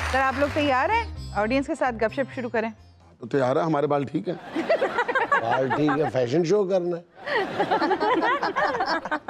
Sir आप लोग तैयार हैं ऑडियंस के साथ गपशप शुरू करें? तो तैयार है, हमारे बाल ठीक है। बाल ठीक है, फैशन शो करना है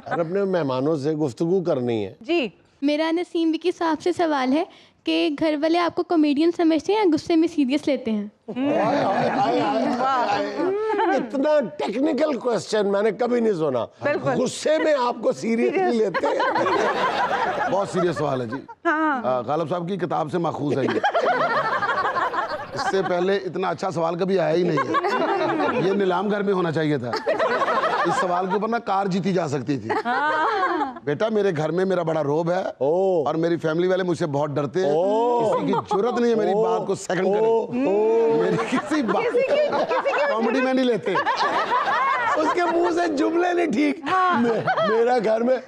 और अपने मेहमानों से गुफ्तगू करनी है। जी मेरा नसीम विकी साहब से सवाल है कि घर वाले आपको कॉमेडियन समझते हैं या गुस्से में सीरियस लेते हैं? इतना टेक्निकल क्वेश्चन मैंने कभी नहीं सुना। गुस्से में आपको सीरियसली लेते हैं? बहुत सीरियस सवाल है जी। गालिब साहब की किताब से माखूज है ये। इससे पहले इतना अच्छा सवाल कभी आया ही नहीं है। ये नीलाम घर में होना चाहिए था। इस सवाल के ऊपर ना कार जीती जा सकती थी। बेटा मेरे घर में मेरा बड़ा रोब है और मेरी फैमिली वाले मुझसे बहुत डरते हैं। किसी की जरूरत नहीं है मेरी बात को सेकंड करे। मेरी किसी बात कॉमेडी में नहीं लेते। उसके मुंह से जुमले नहीं ठीक। मेरा घर में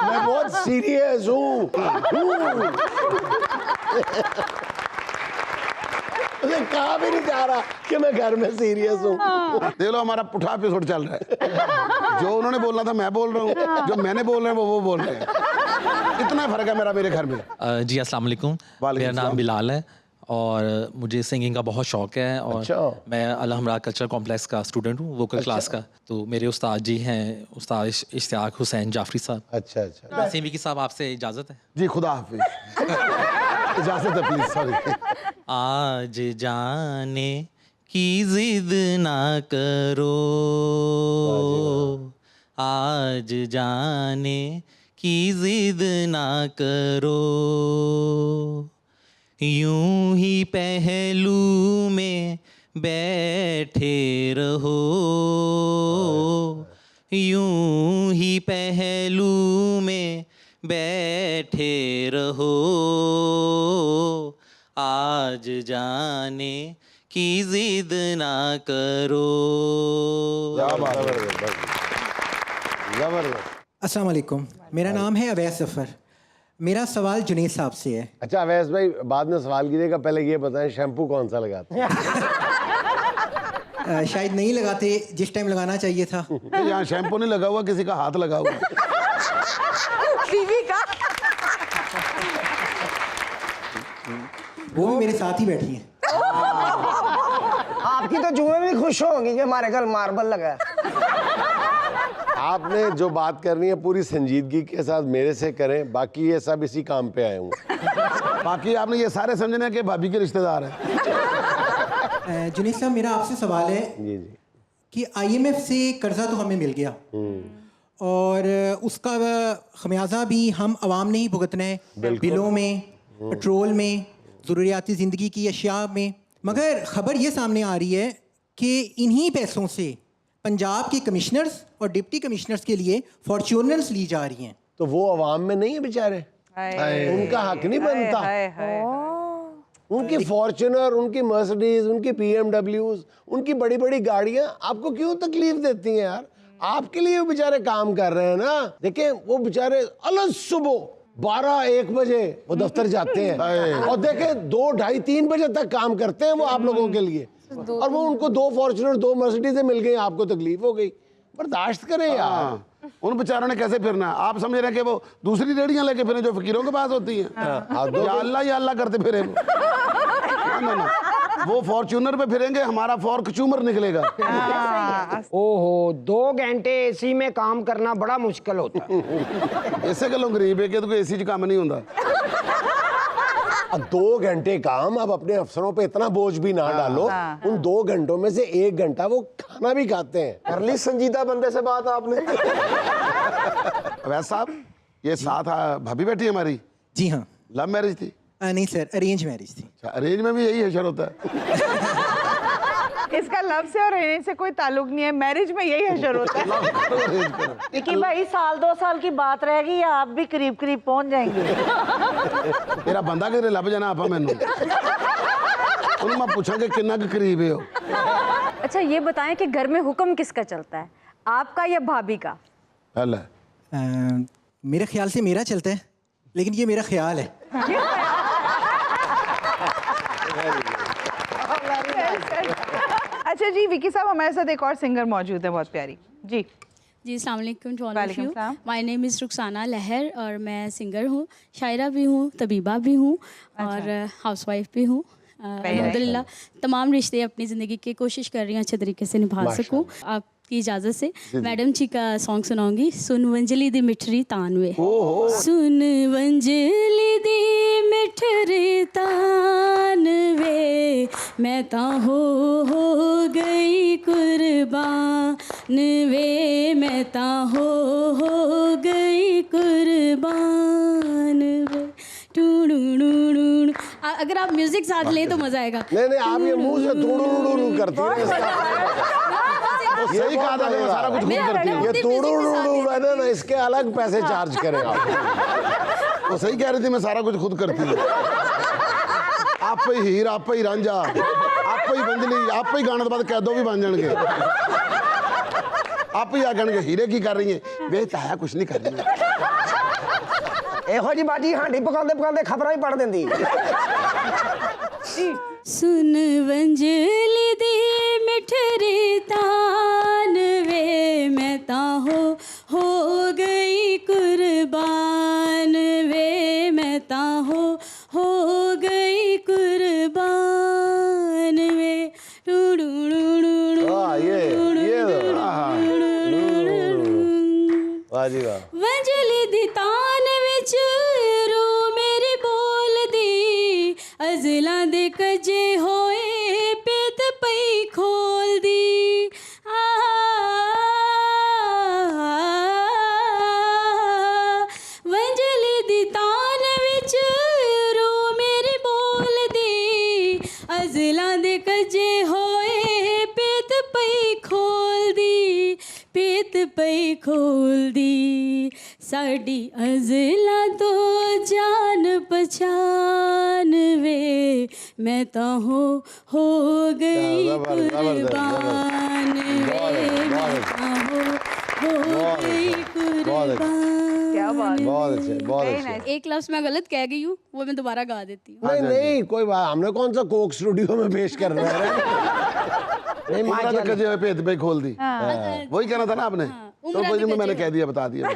मैं बहुत सीरियस हूँ। मुझे कहा भी नहीं जा रहा कि मैं घर में सीरियस हूँ। देख लो हमारा पुठा एपिसोड चल रहा है। जो उन्होंने बोलना था मैं बोल रहा हूँ, जो मैंने बोल रहे हैं वो बोल रहे हैं। इतना फर्क है मेरे घर में। जी अस्सलाम वालेकुम, मेरा नाम बिलाल है और मुझे सिंगिंग का बहुत शौक है और अच्छा। मैं अल-हमरा कल्चरल कॉम्प्लेक्स का स्टूडेंट हूँ, वोकल क्लास का। तो मेरे उस्ताद जी हैं उस्ताद इश्तियाक हुसैन जाफरी साहब। अच्छा अच्छा। नसीम विकी साहब आपसे इजाज़त है? जी खुदा हाफिज। इजाजत है प्लीज, सॉरी। आज जाने की जिद ना करो, आज जाने की जिद ना करो, यूं ही पहलू में बैठे रहो, यूं ही पहलू में बैठे रहो, आज जाने की जिद ना करो। जबरदस्त। अस्सलाम वालेकुम, मेरा नाम है अवैस ज़फ़र। मेरा सवाल जुनैद साहब से है। अच्छा अवैस भाई, बाद में सवाल कीजिएगा, पहले ये बताएं शैम्पू कौन सा लगाते हैं? शायद नहीं लगाते जिस टाइम लगाना चाहिए था। यहाँ शैम्पू नहीं लगा हुआ, किसी का हाथ लगा हुआ। बीवी का वो भी मेरे साथ ही बैठी हैं। आपकी तो जुए भी खुश होंगी कि हमारे घर मार्बल लगा है। आपने जो बात करनी है पूरी संजीदगी के साथ मेरे से करें, बाकी ये सब इसी काम पे आए हूँ। बाकी आपने ये सारे समझना है कि भाभी के रिश्तेदार हैं। जुनैद साहब मेरा आपसे सवाल है जी जी। कि IMF से कर्जा तो हमें मिल गया और उसका खमियाजा भी हम आवाम ने ही भुगतना है, बिलों में, पेट्रोल में, ज़रूरियाती ज़िंदगी की अशिया में। मगर ख़बर ये सामने आ रही है कि इन्हीं पैसों से पंजाब के कमिश्नर्स और डिप्टी कमिश्नर्स के लिए फॉर्च्यूनर्स ली जा रही हैं। तो वो अवाम में नहीं है बेचारे, उनका हक नहीं बनता। उनकी फॉर्च्यूनर, उनकी मर्सिडीज, उनकी PMWs, उनकी बड़ी बड़ी गाड़ियां आपको क्यों तकलीफ देती हैं यार? आपके लिए वो बेचारे काम कर रहे हैं ना। देखिए वो बेचारे अलग सुबह 12-1 बजे वो दफ्तर जाते हैं और देखें 2, 2:30, 3 बजे तक काम करते हैं वो आप लोगों के लिए। और वो उनको 2 फॉर्च्यूनर 2 मर्सिडीज मिल गई, आपको तकलीफ हो गई। बर्दाश्त करें यार। उन बेचारों ने कैसे फिरना है? आप समझ रहे हैं कि वो दूसरी रेडियां लेके फिरे जो फकीरों के पास होती हैं। या अल्लाह करते फिरे वो। ना, वो फॉर्च्यूनर पे फिरेंगे, हमारा फॉर्च्यूनर निकलेगा। ओहो, 2 घंटे AC में काम करना बड़ा मुश्किल होता है। ऐसे गलों गरीब है कि तो AC च काम नहीं होता। अब 2 घंटे काम, अब अपने अफसरों पे इतना बोझ भी ना डालो। उन 2 घंटों में से 1 घंटा वो खाना भी खाते हैं। कर ली संजीदा बंदे से बात आपने। वैसे साहब ये साथ भाभी बैठी है हमारी? जी हाँ। लव मैरिज थी? नहीं सर, अरेंज मैरिज थी। अच्छा, अरेंज में भी यही हशर होता है। इसका लव से और अरेंज से कोई ताल्लुक नहीं है, मैरिज में यही हशर होता है। कि भाई 1-2 साल की बात रहेगी, आप भी करीब करीब पहुंच जाएंगे। तेरा बंदा किधरे लभ जाना आपा मैनू मैं पूछा कि कितना के करीब है हो। अच्छा ये बताएं कि घर में हुक्म किसका चलता है, आपका या भाभी का? पहले मेरे ख्याल से मेरा चलता है, लेकिन ये मेरा ख्याल है। अच्छा जी, विकी साहब हमारे साथ एक और सिंगर मौजूद है बहुत प्यारी जी। जी अस्सलाम वालेकुम टू ऑल ऑफ वालेकुम यू। सलाम। माय नेम इज़ रुखसाना लहर और मैं सिंगर हूँ, शायरा भी हूँ, तबीबा भी हूँ और हाउसवाइफ भी हूँ। अल्हम्दुलिल्लाह तमाम रिश्ते अपनी ज़िंदगी के कोशिश कर रही हूँ अच्छे तरीके से निभा सकूँ। आपकी इजाज़त से मैडम जी का सॉन्ग सुनाऊंगी, सुन वंजली दी मिठरी तानवे। सुन वंजली दी मिठरी तानवे, मैं ता हो गई कुर्बान वे, मैं ता हो गई कुर्बान वे। टूडूडूडूड। अगर आप म्यूजिक साथ लें तो मजा आएगा। नहीं आप ये मुंह से टूडू करती हैं तो सही कहा था मैं सारा कुछ खुद करती हूँ। ये टूडू है ना, इसके अलग पैसे चार्ज करें आप। वो सही कह रही थी मैं सारा कुछ खुद करती हूँ। आप पे ही हीर, आप पे ही रांझा, आप पे ही बंदली, आप पे ही गाने तो बाद कैदो भी बन जाएंगे। आप ही आ गए हीरे की कर रही है वे ताया कुछ नहीं कर रही है। ਇਹੋ ਜੀ ਬਾਜੀ ਹਾਂਡੀ ਪਕਾਉਂਦੇ ਪਕਾਉਂਦੇ ਖਬਰਾਂ ਹੀ ਪੜ ਦਿੰਦੀ। सुन वंजली दी मिठरी तानवे, मैं ता हो गई कुर्बान वे, मैं ता हो गई कुर्बान वे। वाह जी वाह। वंजली दी तान विच रू मेरी बोल दी, अजला दे कजे होए पेत पई खोल दी। वंजली दी तान विच रू मेरी बोल दी, अजला दे कजे होए पेत पई खोल दी, पेत पई खोल दी। साड़ी अजला तो जान पहचान वे, मैं तो हो गई कुर्बान वे, मैं तो हो गई कुर्बान। क्या बात। बहुत अच्छे बहुत अच्छे। एक लफ्ज़ मैं गलत कह गई हूँ, वो मैं दोबारा गा देती हूँ। नहीं कोई बात, हमने कौन सा कोक स्टूडियो में पेश करना है। नहीं मारा कजे हुए पेट पे खोल दी। वही कहना था ना आपने। तो कोई मैंने कह दिया, बता दिया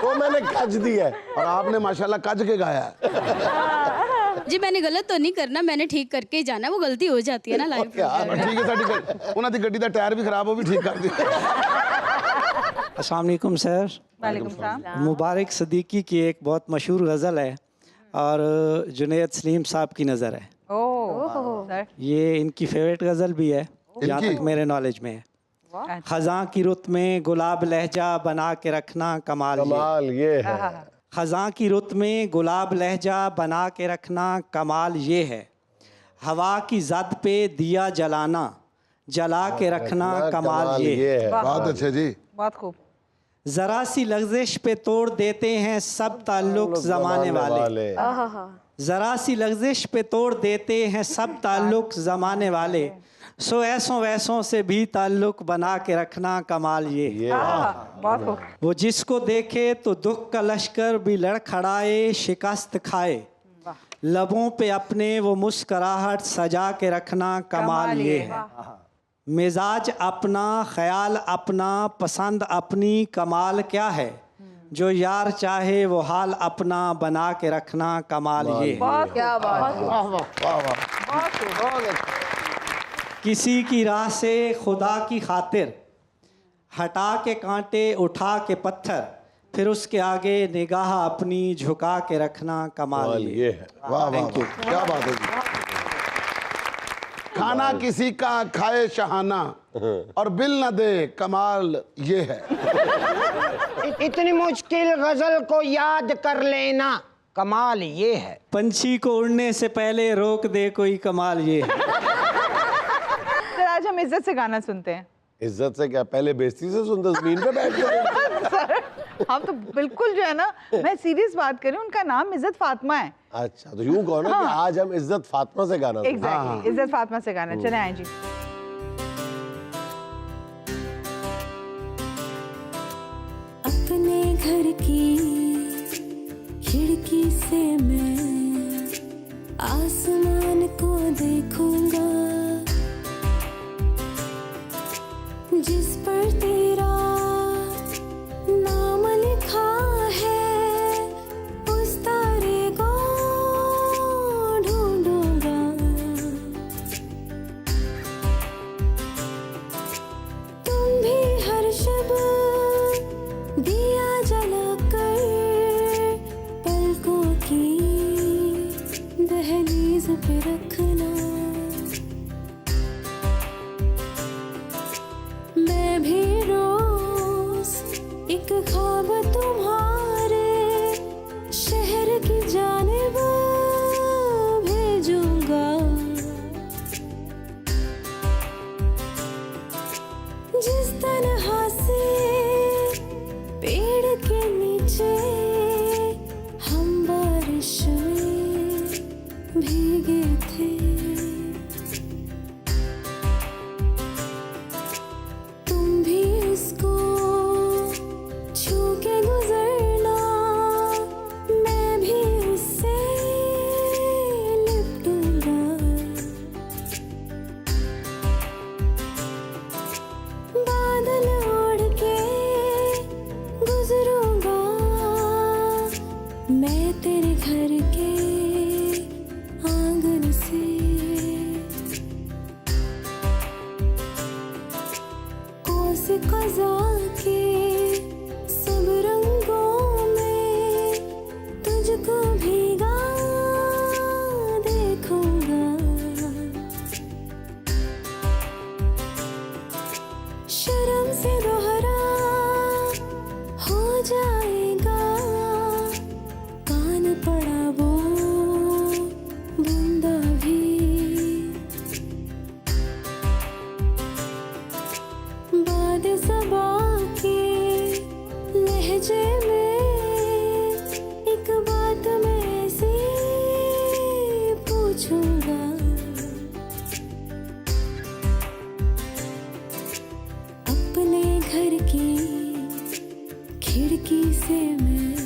वो मैंने कज दिया है और आपने माशाल्लाह कज के गाया है। जी मैंने गलत तो नहीं करना, मैंने ठीक करके ही जाना, वो गलती हो जाती है ना लाइफ में। ठीक है साडी उन्हां दी गड्डी दा टायर भी खराब हो भी ठीक कर दिया। अस्सलाम वालेकुम सर। वालेकुम सलाम। मुबारक सदीकी की एक बहुत मशहूर गज़ल है और जुनैद सलीम साहब की नज़र है। ओह सर, ये इनकी फेवरेट गज़ल भी है जहाँ तक मेरे नॉलेज में है। ख़ज़ां की रुत में गुलाब लहजा बना के रखना कमाल ये है। ख़ज़ां की रुत में गुलाब लहजा बना के रखना कमाल ये है, हवा की ज़द पे दिया जलाना जला के रखना कमाल ये है। बहुत अच्छे जी, बहुत खूब। ज़रा सी लग़ज़िश पे तोड़ देते हैं सब ताल्लुक़ ज़माने वाले, ज़रा सी लग़ज़िश पे तोड़ देते हैं सब ताल्लुक़ ज़माने वाले, सो ऐसों वैसों से भी ताल्लुक़ बना के रखना कमाल ये है। बहुत खूब। वो जिसको देखे तो दुख का लश्कर भी लड़खड़ाए शिकस्त खाए, लबों पे अपने वो मुस्कराहट सजा के रखना कमाल ये है। मिजाज अपना ख्याल अपना पसंद अपनी कमाल क्या है, जो यार चाहे वो हाल अपना बना के रखना कमाल ये है। क्या बात। किसी की राह से खुदा की खातिर हटा के कांटे उठा के पत्थर, फिर उसके आगे निगाह अपनी झुका के रखना कमाल ये है। वाह वाह क्या बात है जी। खाना किसी का खाए शहाना और बिल न दे कमाल ये है। इतनी मुश्किल गजल को याद कर लेना कमाल ये है। पंछी को उड़ने से पहले रोक दे कोई कमाल ये है। सर आज हम इज्जत से गाना सुनते हैं। इज्जत से क्या, पहले बेइज्जती से सुनते, जमीन पे बैठ गए। सर हम तो बिल्कुल जो है ना, मैं सीरियस बात कर रही हूँ, उनका नाम इज्जत फातिमा है। अच्छा तो यूं कहो ना कि आज हम इज्जत फातिमा से गाना सुनेंगे। एग्जैक्टली, इज्जत फातिमा से गाना। चले आए जी। अपने घर की खिड़की से मैं आसमान को देखूंगा, जिस पर तेरा लगे थे। तुम भी उसको छू के गुजरना, मैं भी उससे लिपटूंगा। बादल ओढ़ के गुजरूंगा मैं तेरे घर के आंगन से। कोस क़ज़ा के सब रंगों में तुझको भीगा देखूंगा। शर्म से दोहरा हो जाएगा, कान पड़ा वो बूंदा भी। बाद सबा के लहजे में एक बात मैं ऐसी पूछूंगा। अपने घर की खिड़की से मैं